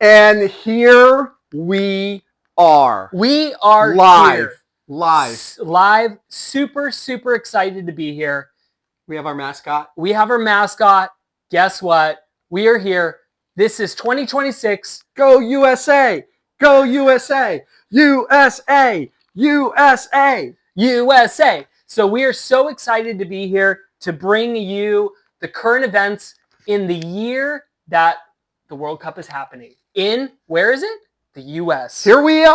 And here we are. We are live. Live. Super, super excited to be here. We have our mascot. Guess what? We are here. This is 2026. Go USA. Go USA. USA. USA. USA. So we are so excited to be here to bring you the current events in the year that the World Cup is happening. Where is it? The US. Here we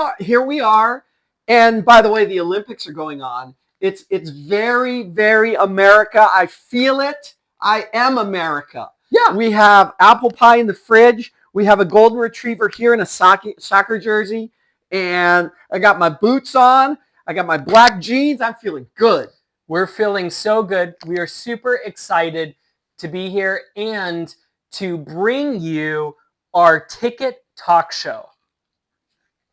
are. And by the way, the Olympics are going on. It's very, very America. I feel it. I am America. Yeah. We have apple pie in the fridge. We have a golden retriever here in a soccer jersey. And I got my boots on. I got my black jeans. I'm feeling good. We're feeling so good. We are super excited to be here and to bring you our ticket talk show.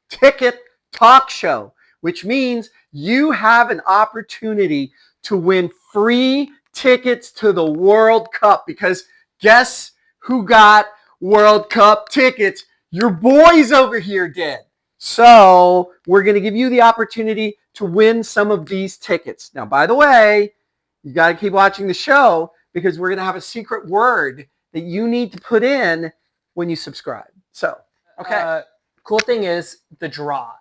Ticket talk show, which means you have an opportunity to win free tickets to the World Cup, because guess who got World Cup tickets? Your boys over here did. So we're going to give you the opportunity to win some of these tickets. Now, by the way, you got to keep watching the show, because we're going to have a secret word that you need to put in when you subscribe. So, okay. Cool thing is the draw.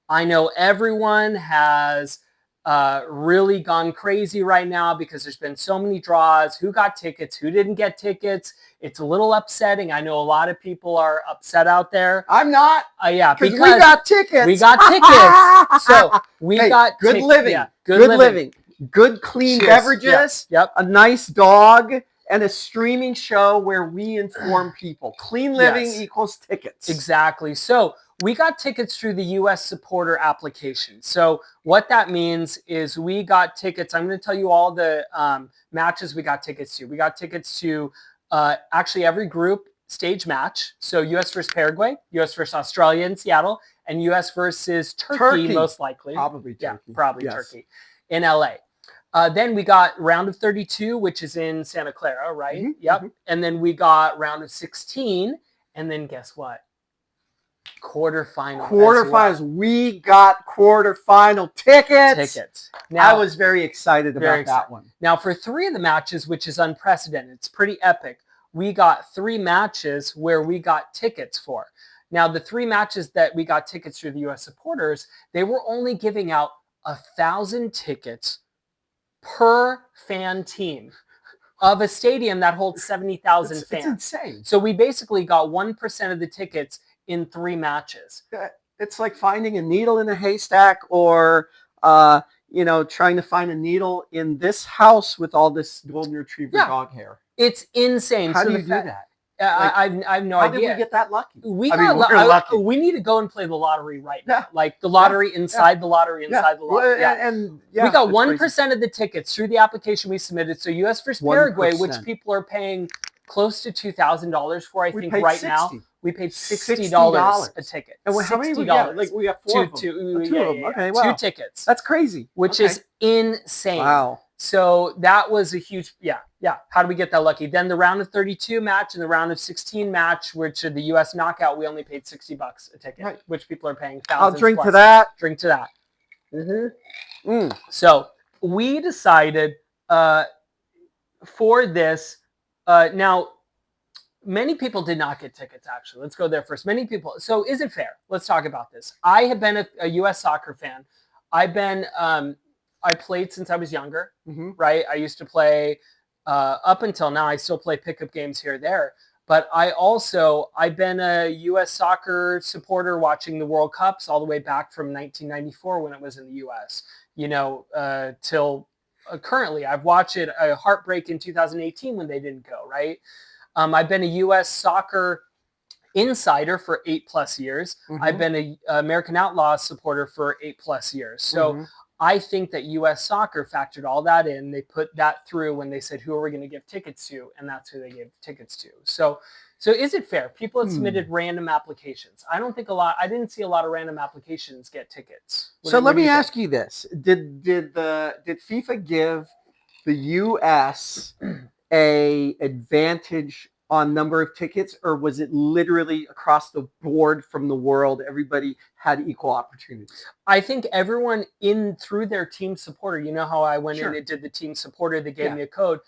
I know everyone has really gone crazy right now because there's been so many draws. Who got tickets? Who didn't get tickets? It's a little upsetting. I know a lot of people are upset out there. I'm not. Yeah, because we got tickets. We got tickets. So we got good living. Yeah, good living. Good clean beverages. Yep. A nice dog. And a streaming show where we inform people. Clean living equals tickets. Exactly. So we got tickets through the U.S. supporter application. So what that means is we got tickets. I'm going to tell you all the matches we got tickets to. We got tickets to actually every group stage match. So U.S. versus Paraguay, U.S. versus Australia in Seattle, and U.S. versus Turkey. Most likely. Probably Turkey. Yeah, probably Turkey in L.A. Then we got round of 32, which is in Santa Clara, right? Mm-hmm, yep. Mm-hmm. And then we got round of 16. And then guess what? Quarterfinals. Well. We got quarterfinal tickets. Now, I was very excited about that one. Now, for 3 of the matches, which is unprecedented, it's pretty epic, we got 3 matches where we got tickets for. Now, the 3 matches that we got tickets through the U.S. supporters, they were only giving out 1,000 tickets per fan team of a stadium that holds 70,000 fans. It's insane. So we basically got 1% of the tickets in 3 matches. It's like finding a needle in a haystack, or trying to find a needle in this house with all this golden retriever dog hair. It's insane. How do you do that? I have no idea. How did we get that lucky? We lucky. We need to go and play the lottery right now. Yeah. Like the lottery inside the lottery inside the lottery. And we got 1% of the tickets through the application we submitted. So U.S. versus Paraguay, 1%. which people are paying close to $2,000 for, I think right now. We paid $60 a ticket. And how many we got? Like we got 4 of them. Two of them. Okay, wow. 2 tickets. That's crazy. Which is insane. Wow. So that was a huge, How do we get that lucky? Then the round of 32 match and the round of 16 match, which are the U.S. knockout, we only paid $60 a ticket, which people are paying thousands. I'll drink plus. to that. Drink to that. Mm-hmm. So we decided for this. Now, many people did not get tickets, actually. Let's go there first. Many people. So is it fair? Let's talk about this. I have been a U.S. soccer fan. I played since I was younger, right? I used to play up until now. I still play pickup games here or there. But I've been a U.S. soccer supporter watching the World Cups all the way back from 1994 when it was in the U.S., till currently. I've watched it a heartbreak in 2018 when they didn't go, right? I've been a U.S. soccer insider for 8+ years. I've been an American Outlaws supporter for 8+ years. So I think that U.S. soccer factored all that in. They put that through when they said, who are we going to give tickets to? And that's who they gave tickets to. So is it fair? People have submitted random applications. I didn't see a lot of random applications get tickets. Let me ask you this. Did FIFA give the U.S. a advantage on number of tickets, or was it literally across the board from the world? Everybody had equal opportunities. I think everyone in through their team supporter, you know how I went in Sure. and did the team supporter, they gave Yeah. me a code.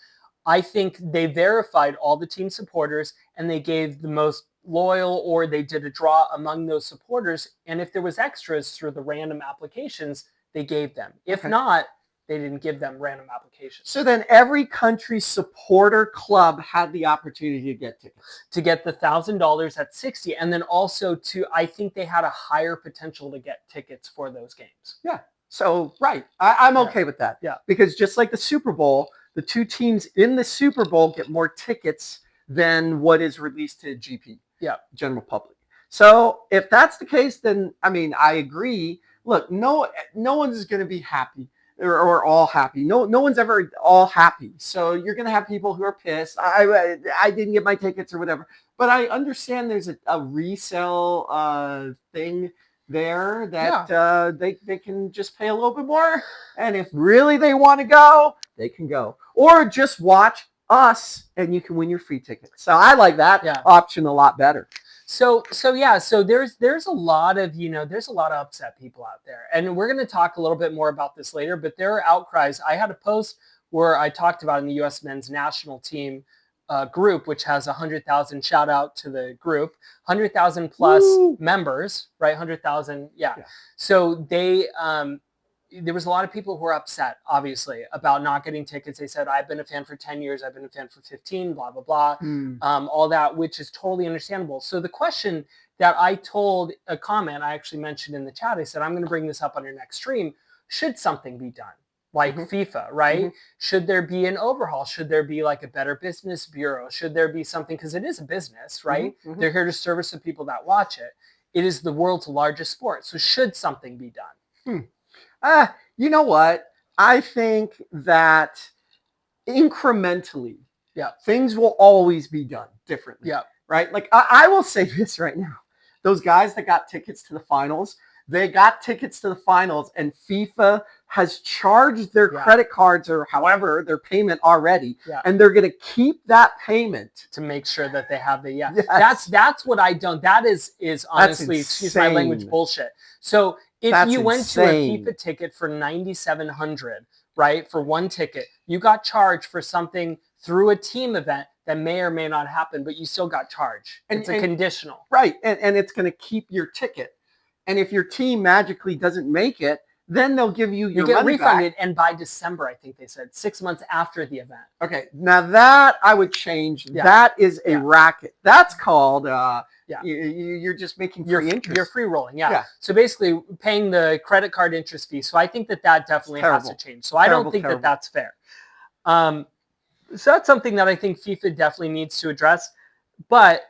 I think they verified all the team supporters and they gave the most loyal, or they did a draw among those supporters. And if there was extras through the random applications, they gave them. If Okay. not, they didn't give them random applications. So then every country's supporter club had the opportunity to get tickets. To get the $1,000 at 60, and then also I think they had a higher potential to get tickets for those games. Yeah. So, right. I'm okay with that. Yeah. Because just like the Super Bowl, the two teams in the Super Bowl get more tickets than what is released to GP. Yeah. General public. So if that's the case, then, I mean, I agree. Look, no one's going to be happy or all happy. No one's ever all happy. So you're going to have people who are pissed. I didn't get my tickets or whatever. But I understand there's a resale thing there that they can just pay a little bit more. And if really they want to go, they can go. Or just watch us and you can win your free ticket. So I like that option a lot better. So there's a lot of, there's a lot of upset people out there. And we're going to talk a little bit more about this later, but there are outcries. I had a post where I talked about in the U.S. men's national team group, which has 100,000, shout out to the group, 100,000 plus members, right? 100,000. Yeah. So there was a lot of people who were upset, obviously, about not getting tickets. They said, I've been a fan for 10 years. I've been a fan for 15, blah, blah, blah. All that, which is totally understandable. So the question that I told a comment I actually mentioned in the chat, I said, I'm going to bring this up on your next stream. Should something be done? Like FIFA, right? Should there be an overhaul? Should there be like a better business bureau? Should there be something? Because it is a business, right? They're here to service the people that watch it. It is the world's largest sport. So should something be done? You know what? I think that incrementally, things will always be done differently. Right? Like I will say this right now. Those guys that got tickets to the finals, they got tickets to the finals and FIFA has charged their credit cards or however their payment already. And they're going to keep that payment to make sure that they have the That's what I don't. That is honestly, excuse my language, bullshit. So if you went to a FIFA ticket for $9,700, right, for one ticket, you got charged for something through a team event that may or may not happen, but you still got charged. It's a conditional. Right, and it's going to keep your ticket. And if your team magically doesn't make it, then they'll give you your money back. You get refunded, and by December, I think they said, 6 months after the event. Okay, now that I would change. That is a racket. That's called, you're just making free interest. You're free rolling, So basically, paying the credit card interest fee. So I think that definitely has to change. So I don't think that that's fair. So that's something that I think FIFA definitely needs to address. But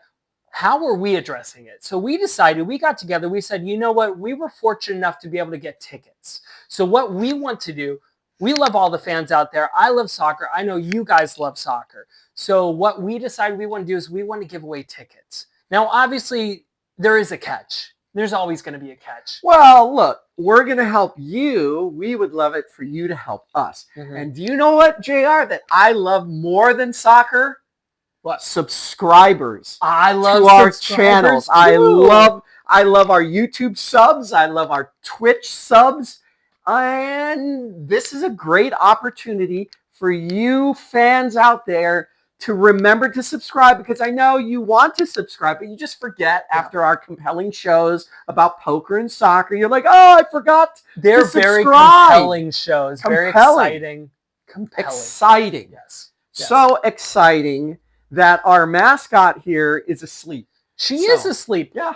how are we addressing it? So we decided, we got together, we said, you know what? We were fortunate enough to be able to get tickets. So what we want to do, we love all the fans out there. I love soccer. I know you guys love soccer. So what we decided we want to do is we want to give away tickets. Now, obviously, there is a catch. There's always going to be a catch. Well, look, we're going to help you. We would love it for you to help us. And do you know what, JR, that I love more than soccer? What? Subscribers. I love to our channels. Too. I love our YouTube subs. I love our Twitch subs. And this is a great opportunity for you fans out there to remember to subscribe, because I know you want to subscribe, but you just forget after our compelling shows about poker and soccer. You're like, oh, I forgot. They're very compelling shows. Very exciting. Exciting. Yes. So exciting that our mascot here is asleep. She is asleep. Yeah.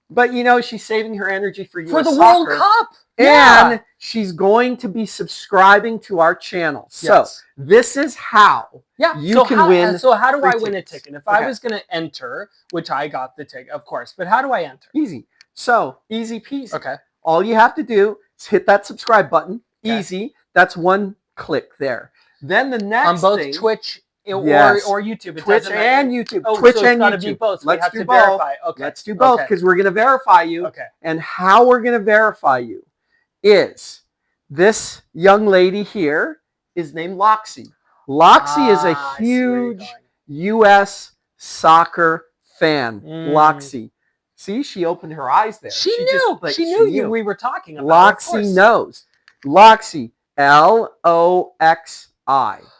But she's saving her energy for the World Cup. And she's going to be subscribing to our channel. So this is how you can win. So how do I win a ticket? If I was going to enter, which I got the ticket, of course, but how do I enter? Easy. So easy peasy. Okay. All you have to do is hit that subscribe button. Easy. That's one click there. Then the next on both thing, Twitch or YouTube. Twitch and YouTube. Oh, Twitch so and it's YouTube. Both. So Let's do both. Verify. Okay. Let's do both because we're going to verify you. Okay. And how we're going to verify you is this young lady here is named Loxy. Loxy is a huge U.S. soccer fan, Mm. Loxy. See, she opened her eyes there. She knew. Just, she knew we were talking about Loxy knows. Loxy, Loxi.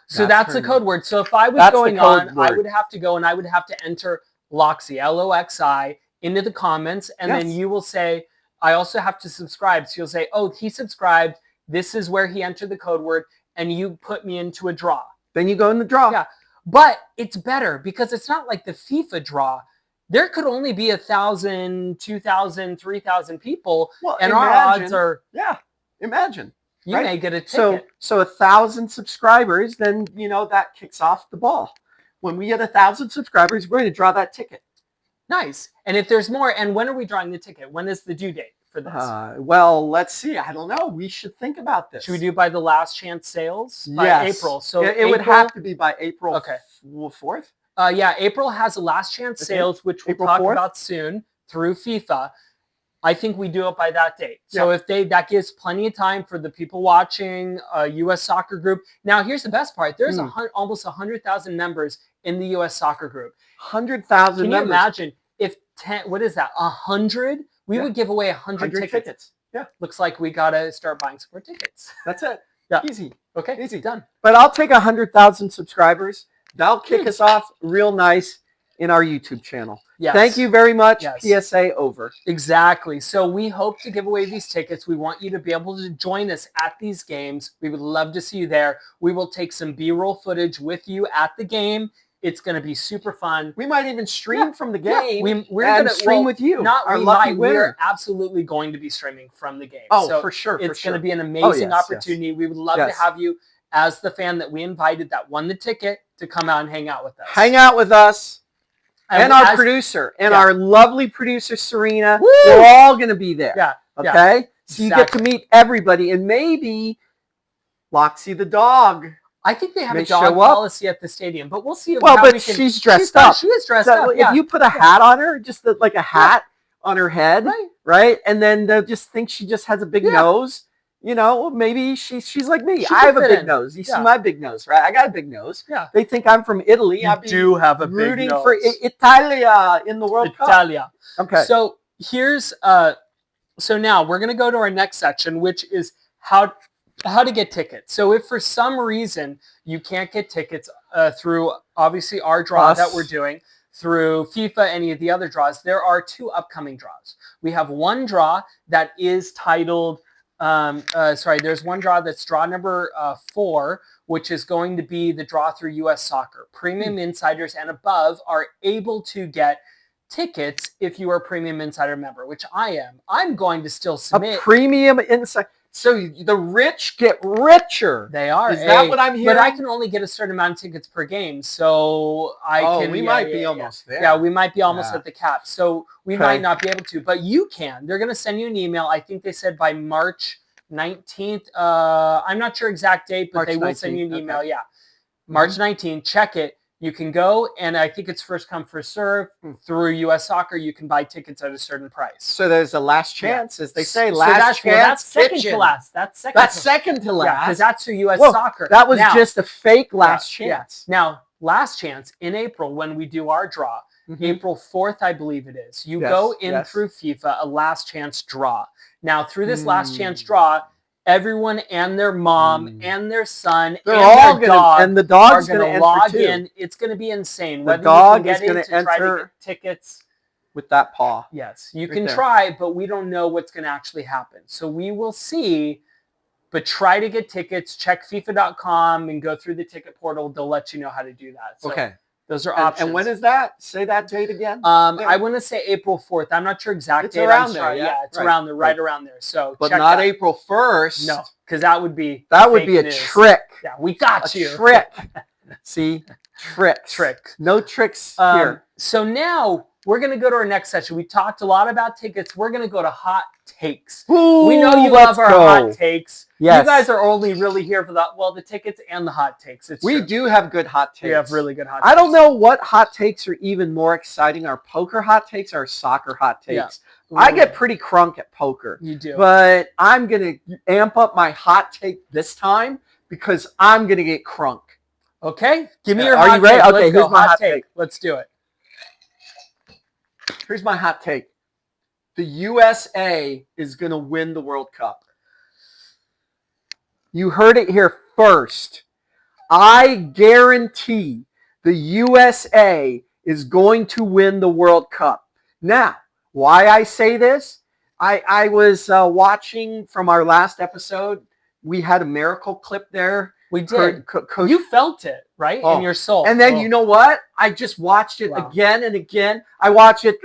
So that's the code word. So if I was going on, I would have to go and I would have to enter Loxi, Loxi, into the comments. And then you will say, I also have to subscribe. So you'll say, oh, he subscribed. This is where he entered the code word. And you put me into a draw. Then you go in the draw. Yeah. But it's better because it's not like the FIFA draw. There could only be 1,000, 2,000, 3,000 people. Well, and our odds are... Yeah, imagine. You may get a ticket. So 1,000 subscribers, then, that kicks off the ball. When we get 1,000 subscribers, we're going to draw that ticket. Nice. And if there's more, and when are we drawing the ticket? When is the due date for this? Well, let's see. I don't know. We should think about this. Should we do by the last chance sales? By April. So it would have to be by April 4th. Yeah, April has a last chance sales, which we'll talk about soon through FIFA. I think we do it by that date. So if that gives plenty of time for the people watching a U.S. soccer group. Now, here's the best part. There's almost 100,000 members in the U.S. soccer group. 100,000 Can you imagine if 10, what is that, 100? We would give away 100 tickets. Yeah. Looks like we got to start buying some more tickets. That's it. Yeah. Easy. Okay. Easy. Done. But I'll take 100,000 subscribers. That'll kick us off real nice in our YouTube channel. Yes. Thank you very much. Yes. PSA over. Exactly. So we hope to give away these tickets. We want you to be able to join us at these games. We would love to see you there. We will take some B-roll footage with you at the game. It's going to be super fun. We might even stream from the game. We're going to stream with you. We're absolutely going to be streaming from the game. Oh, so for sure. It's going to be an amazing opportunity. We would love to have you as the fan that we invited that won the ticket to come out and hang out with us. Hang out with us. And our producer. And our lovely producer, Serena. Woo! We're all going to be there. Yeah. Okay? So you get to meet everybody. And maybe Loxy the dog. I think they have a dog policy at the stadium, but we'll see. Well, but she's dressed up. She is dressed up. If you put a hat on her, just like a hat on her head, right? And then they'll just think she just has a big nose. Maybe she's like me. I have a big nose. You see my big nose, right? I got a big nose. Yeah. They think I'm from Italy. I do have a big nose. Rooting for Italia in the World Cup. Italia. Okay. So here's so now we're gonna go to our next section, which is how to get tickets. So if for some reason you can't get tickets through obviously our draw that we're doing, through FIFA, any of the other draws, there are 2 upcoming draws. We have one draw that is titled, there's one draw that's draw number 4, which is going to be the draw through U.S. Soccer. Premium Insiders and above are able to get tickets if you are a Premium Insider member, which I am. I'm going to still submit. A Premium Insider. So the rich get richer. They are. Is that what I'm hearing? But I can only get a certain amount of tickets per game. So we might be almost there. Yeah, we might be almost at the cap. So we might not be able to. But you can. They're going to send you an email. I think they said by March 19th. I'm not sure exact date, but they will send you an email. Yeah. March 19th. Check it. You can go, and I think it's first come, first serve. Through U.S. Soccer, you can buy tickets at a certain price. So there's a last chance, as they say. Last chance. Well, that's second to last. That's second to last. Yeah, because that's through U.S. Soccer. That was just a fake last chance. Yeah. Now, last chance in April when we do our draw, April 4th, I believe it is. You go in through FIFA, a last chance draw. Now, through this last chance draw, everyone and their mom and their son and their dog and the dog's are going to log in. It's going to be insane. The dog is going to enter tickets with that paw. Yes, you can try, but we don't know what's going to actually happen. So we will see, but try to get tickets. Check FIFA.com and go through the ticket portal. They'll let you know how to do that. So those are options. And when is that? Say that date again. I want to say April 4th. I'm not sure exact date. Around there. Yeah, it's around there, right around there. So, but not April 1st. No, because that would be a trick. Yeah, we got you. Trick. See, trick. No tricks here. So now we're going to go to our next session. We talked a lot about tickets. We're going to go to hot takes. Ooh, we know you love our hot takes. Yes. You guys are only really here for the tickets and the hot takes. We do have good hot takes. We have really good hot takes. I don't know what hot takes are even more exciting, our poker hot takes or our soccer hot takes. Yeah. I get pretty crunk at poker. You do. But I'm going to amp up my hot take this time because I'm going to get crunk. Okay, give me your Are hot you ready? take. Okay, Let's here's go. my Hot hot take. take. Let's do it. Here's my hot take. The USA is going to win the World Cup. You heard it here first. I guarantee the USA is going to win the World Cup. Now, why I say this? I was watching from our last episode. We had a miracle clip there. We did. Coach, You felt it, right? In your soul. And then you know what? I just watched it Wow. again and again. I watched it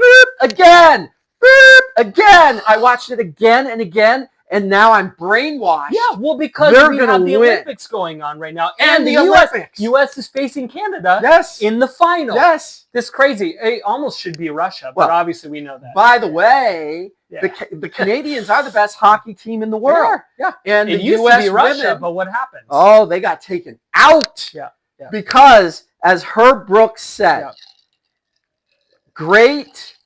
again. I watched it again and again. And now I'm brainwashed. Yeah, well, because They're we gonna have the win. Olympics going on right now. And the US, Olympics. US is facing Canada Yes. in the final. Yes. This crazy. It almost should be Russia, but Well, obviously we know that. By the way, Yeah. the Canadians are the best hockey team in the world. Yeah. And It the used US to be Russia, women, but what happens? oh, they got taken out. Yeah. Because, as Herb Brooks said, great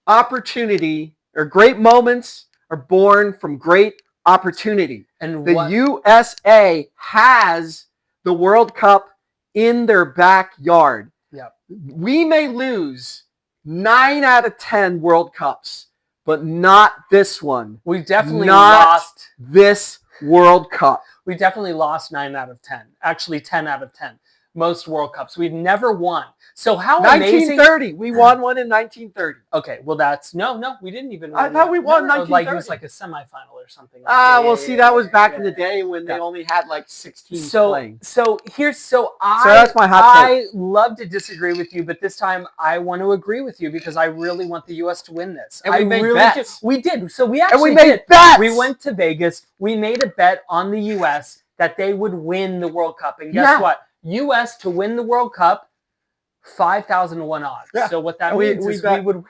opportunity or great moments are born from great opportunity. And the USA has the World Cup in their backyard. Yeah. We may lose 9 out of 10 World Cups, but not this one. We definitely not lost this World Cup. We definitely lost 9 out of 10. Actually, 10 out of 10. Most World Cups. We've never won. So how 1930. amazing. We won one in 1930. Okay, well that's no, we didn't even win. I thought we won 1930. Like it was like a semifinal or something. That was back in the day when they only had like 16 playing. So that's my hot take. I love to disagree with you, but this time I want to agree with you because I really want the US to win this. And we made bets. We did. So we actually and we made bets. We went to Vegas. We made a bet on the US that they would win the World Cup. And guess what? US to win the World Cup, 5,000-1 odds. Yeah. So what that means is we would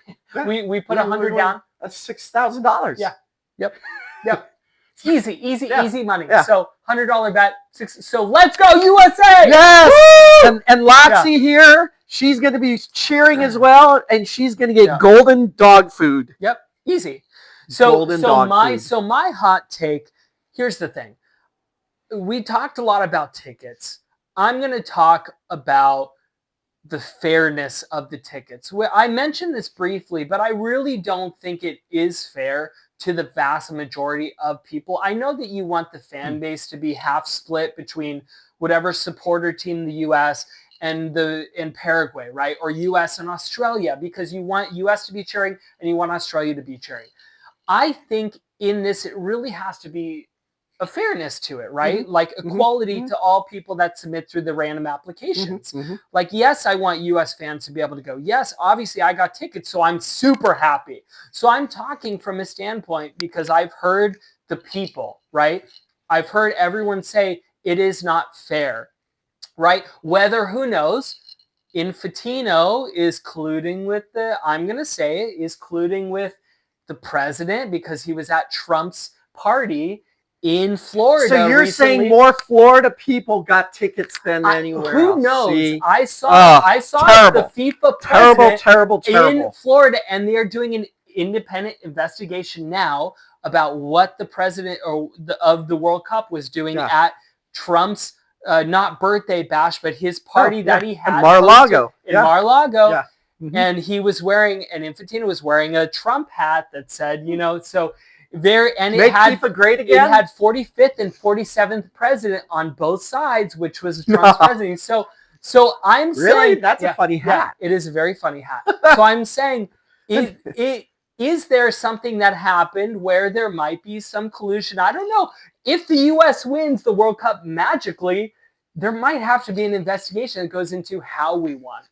we put 100 down. That's $6,000. Yeah. Yep. Easy money. Yeah. So $100 bet. So let's go USA. Yes. And Lotsy here, she's going to be cheering as well, and she's going to get golden dog food. Yep. Easy. So my hot take. Here's the thing. We talked a lot about tickets. I'm going to talk about the fairness of the tickets. I mentioned this briefly, but I really don't think it is fair to the vast majority of people. I know that you want the fan base to be half split between whatever supporter team the US and Paraguay, right? Or US and Australia, because you want US to be cheering and you want Australia to be cheering. I think in this, it really has to be a fairness to it, right? Mm-hmm. Like equality mm-hmm. to all people that submit through the random applications. Mm-hmm. Like, yes, I want US fans to be able to go, yes, obviously I got tickets, so I'm super happy. So I'm talking from a standpoint because I've heard the people, right? I've heard everyone say it is not fair, right? Whether, who knows, Infantino is colluding with is colluding with the president because he was at Trump's party in Florida. So you're recently saying more Florida people got tickets than anywhere who else? Knows? See? I saw the FIFA president terrible in Florida, and they are doing an independent investigation now about what the president of the World Cup was doing at Trump's not birthday bash, but his party that he had in Mar-a-Lago. Mar-a-Lago. Yeah. Mm-hmm. And he was wearing, and Infantino was wearing a Trump hat that said, so there, and Make FIFA great again. It had 45th and 47th president on both sides, which was Trump's presidency. So I'm saying that's a funny hat. Yeah, it is a very funny hat. So I'm saying, is there something that happened where there might be some collusion? I don't know. If the U.S. wins the World Cup magically, there might have to be an investigation that goes into how we won.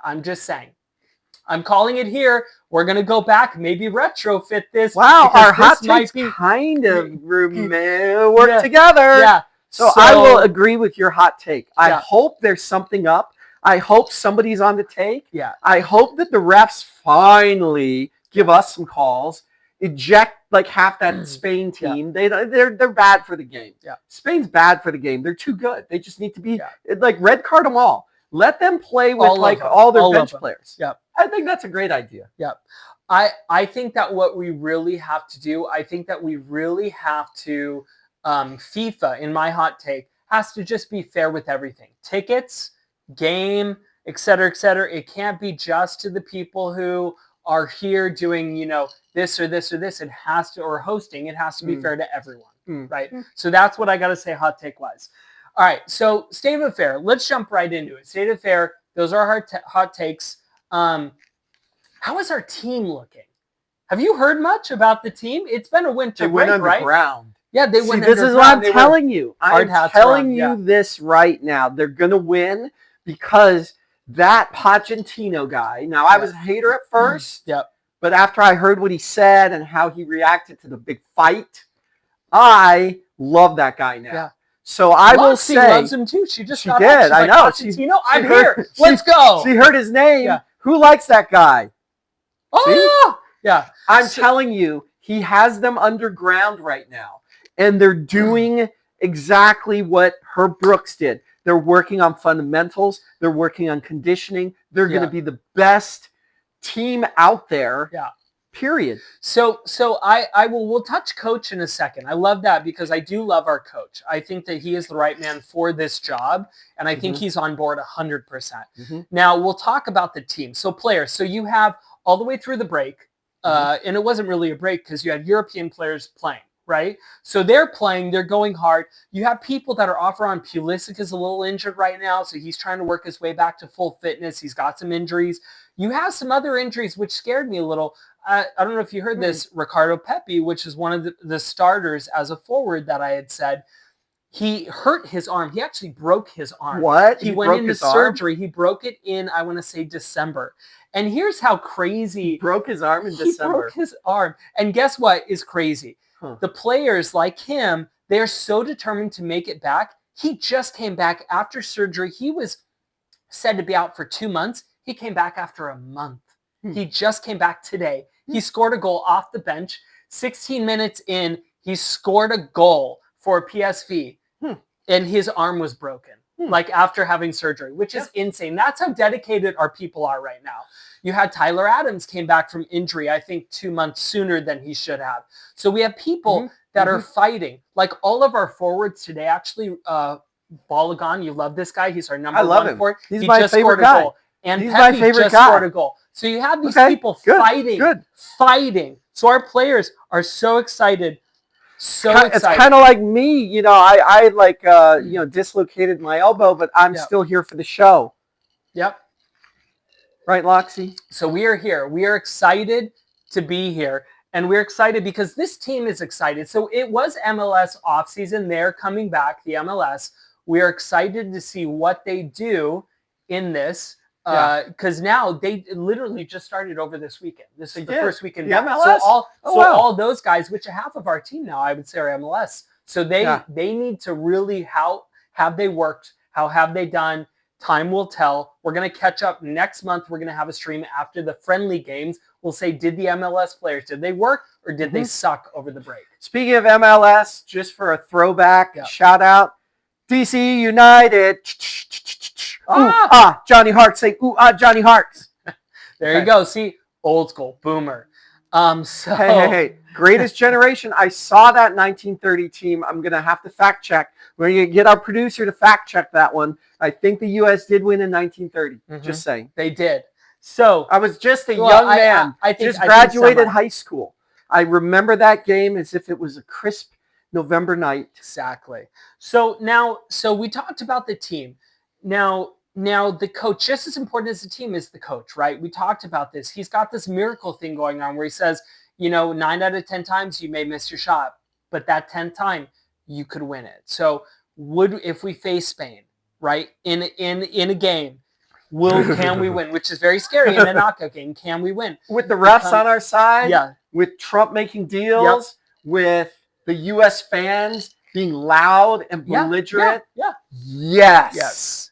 I'm just saying. I'm calling it here. We're going to go back, maybe retrofit this. Wow, our hot takes kind of work together. Yeah. So I will agree with your hot take. I hope there's something up. I hope somebody's on the take. Yeah. I hope that the refs finally give us some calls. Eject like half that Spain team. They're bad for the game. Yeah. Spain's bad for the game. They're too good. They just need to be like red card them all. Let them play with all their bench players. Yeah. I think that's a great idea. Yeah. I think that what we really have to do, FIFA, in my hot take, has to just be fair with everything. Tickets, game, et cetera, et cetera. It can't be just to the people who are here doing, this or this or this. It has to, or hosting, it has to be fair to everyone, right? So that's what I got to say hot take wise. All right, so State of Affair. Let's jump right into it. State of Affair, those are our hot takes. How is our team looking? Have you heard much about the team? It's been a winter break, right? They went underground. Yeah, they went underground. This is what I'm telling you. I'm telling you this right now. They're going to win because that Pochettino guy, now I was a hater at first, but after I heard what he said and how he reacted to the big fight, I love that guy now. Yeah. So I will say, loves him too. She just did. I know. I'm here. Let's go. She heard his name. Yeah. Who likes that guy? Oh, yeah. I'm telling you, he has them underground right now, and they're doing exactly what Herb Brooks did. They're working on fundamentals. They're working on conditioning. They're going to be the best team out there. Yeah. Period. So we'll touch coach in a second. I love that because I do love our coach. I think that he is the right man for this job, and I think he's on board 100%. Now we'll talk about the team. So players. So you have all the way through the break, and it wasn't really a break because you had European players playing, right? So they're playing, they're going hard. You have people that are off around. Pulisic is a little injured right now, so he's trying to work his way back to full fitness. He's got some injuries. You have some other injuries, which scared me a little. I don't know if you heard this, Ricardo Pepi, which is one of the starters as a forward that I had said, he hurt his arm. He actually broke his arm. What? He went into surgery. He broke it in, I want to say, December. And here's how crazy. He broke his arm in December. He broke his arm. And guess what is crazy? The players like him, they're so determined to make it back. He just came back after surgery. He was said to be out for 2 months. He came back after a month. He just came back today. He scored a goal off the bench. 16 minutes in, he scored a goal for PSV, and his arm was broken, like after having surgery, which is insane. That's how dedicated our people are right now. You had Tyler Adams came back from injury, I think 2 months sooner than he should have. So we have people that are fighting. Like all of our forwards today, actually, Balogun, you love this guy. He's our number one forward. He's my favorite guy. And Pepe just scored a goal. So you have these people fighting. So our players are so excited. It's kind of like me. I dislocated my elbow, but I'm still here for the show. Yep. Right, Loxy? So we are here. We are excited to be here. And we're excited because this team is excited. So it was MLS offseason. They're coming back, the MLS. We are excited to see what they do in this. Because now they literally just started over this weekend. This is the first weekend back. MLS? All those guys, which half of our team now, I would say, are MLS. So they need to really, how have they worked? How have they done? Time will tell. We're going to catch up next month. We're going to have a stream after the friendly games. We'll say, did the MLS players, did they work or did they suck over the break? Speaking of MLS, just for a throwback, shout out, DC United. Johnny Hart saying, Johnny Hart. There you go. See, old school, boomer. Hey. Greatest generation. I saw that 1930 team. I'm going to have to fact check. We're going to get our producer to fact check that one. I think the U.S. did win in 1930. Just saying. They did. So I was just a young man. I just graduated high school. I remember that game as if it was a crisp November night. Exactly. So we talked about the team. Now the coach, just as important as the team is the coach, right? We talked about this. He's got this miracle thing going on where he says, 9 out of 10 times you may miss your shot, but that 10th time you could win it. So if we face Spain, right, in a game, can we win? Which is very scary in a knockout game. Can we win? With the refs on our side, with Trump making deals, with the U.S. fans being loud and belligerent. Yes.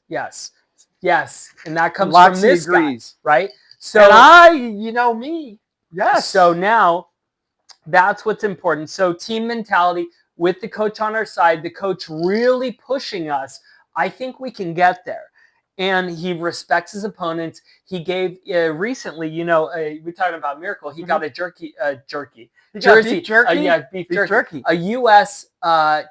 And that comes from this guy, right? So and me. Yes. So now that's what's important. So team mentality with the coach on our side, the coach really pushing us. I think we can get there. and he respects his opponents. He gave recently, we're talking about Miracle. He got a jersey, Beef jerky. jerky? Beef Beef jerky. A U.S.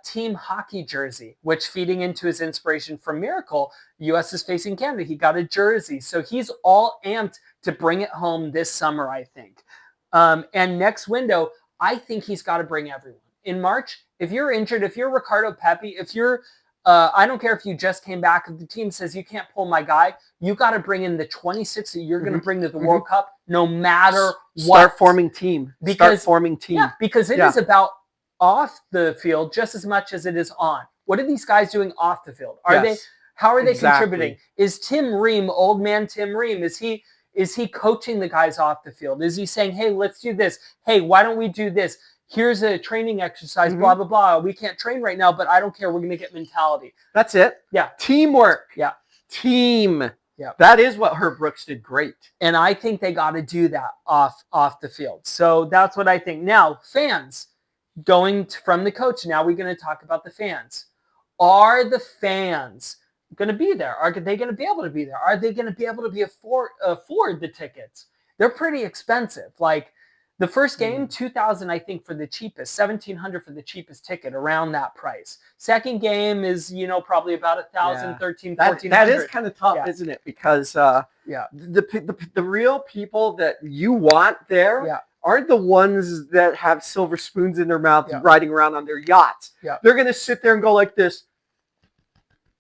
Team hockey jersey, which feeding into his inspiration from Miracle. U.S. is facing Canada. He got a jersey, so he's all amped to bring it home this summer, I think. And next window, I think he's got to bring everyone. In March, if you're injured, if you're Ricardo Pepi, if you're I don't care if you just came back. If the team says you can't pull my guy, you got to bring in the 26 that you're going to bring to the World Cup, no matter what. Start forming team. Start forming team. Yeah, because it is about off the field just as much as it is on. What are these guys doing off the field? How are they contributing? Is Tim Ream, old man Tim Ream, is he coaching the guys off the field? Is he saying, hey, let's do this? Hey, why don't we do this? Here's a training exercise, blah, blah, blah. We can't train right now, but I don't care. We're going to get mentality. That's it. Yeah. Teamwork. Yeah. Team. Yeah. That is what Herb Brooks did great. And I think they got to do that off the field. So that's what I think. Now, fans, from the coach, now we're going to talk about the fans. Are the fans going to be there? Are they going to be able to be there? Are they going to be able to afford the tickets? They're pretty expensive. Like, the first game, $2,000, I think, for the cheapest, $1,700 for the cheapest ticket, around that price. Second game is, probably about $1,000, $1,300, $1,400. That is kind of tough, isn't it? Because the real people that you want there aren't the ones that have silver spoons in their mouth riding around on their yachts. Yeah. They're going to sit there and go like this.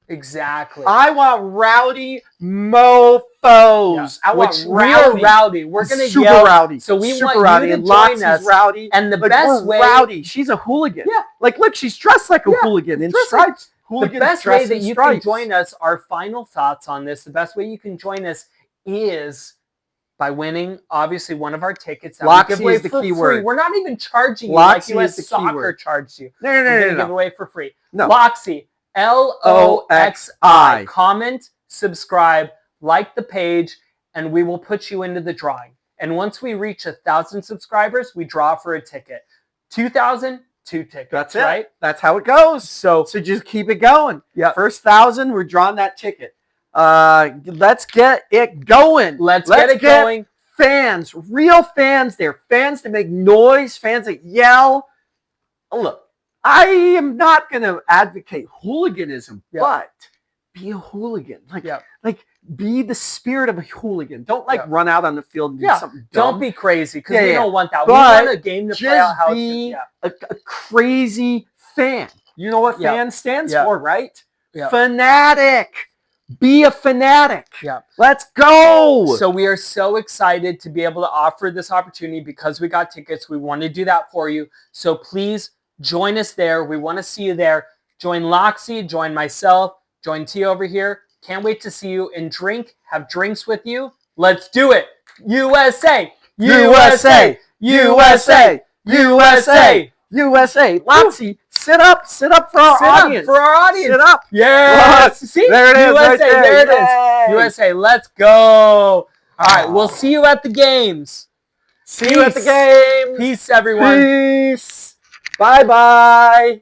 Exactly. I want rowdy mofos. Yeah. I want rowdy. We're going to super yell. Rowdy. So we super want rowdy. you to And join us. Rowdy. And the like, best way. Rowdy. She's a hooligan. Yeah. Like, look, she's dressed like a hooligan in stripes. The best way that you can join us, our final thoughts on this, the best way you can join us is by winning, obviously, one of our tickets that we give away for free. We're not even charging you like US Soccer charged you. No. We're going to give away for free. No. Loxy. LOXI. Comment, subscribe, like the page, and we will put you into the drawing. And once we reach 1,000 subscribers, we draw for a ticket. 2,000, 2 tickets. That's it. Right? That's how it goes. So just keep it going. Yeah. First 1,000, we're drawing that ticket. Let's get it going. Let's get it going. Fans, real fans there. Fans that make noise, fans that yell. Look. I am not going to advocate hooliganism, but be a hooligan. Like be the spirit of a hooligan. Don't run out on the field and do something dumb. Don't be crazy because we don't want that. But we want a game to play out how be a crazy fan. You know what fan stands for, right? Yeah. Fanatic. Be a fanatic. Yeah. Let's go. So we are so excited to be able to offer this opportunity because we got tickets. We want to do that for you. So please join us there. We want to see you there. Join Loxy, join myself, join T over here. Can't wait to see you and have drinks with you. Let's do it. USA! USA! USA! USA! USA! Loxy, sit up for our audience. Sit up. Yes. See? There it is. USA, right there. there it is. USA, let's go. All right, we'll see you at the games. See you at the games. Peace, everyone. Peace. Bye-bye.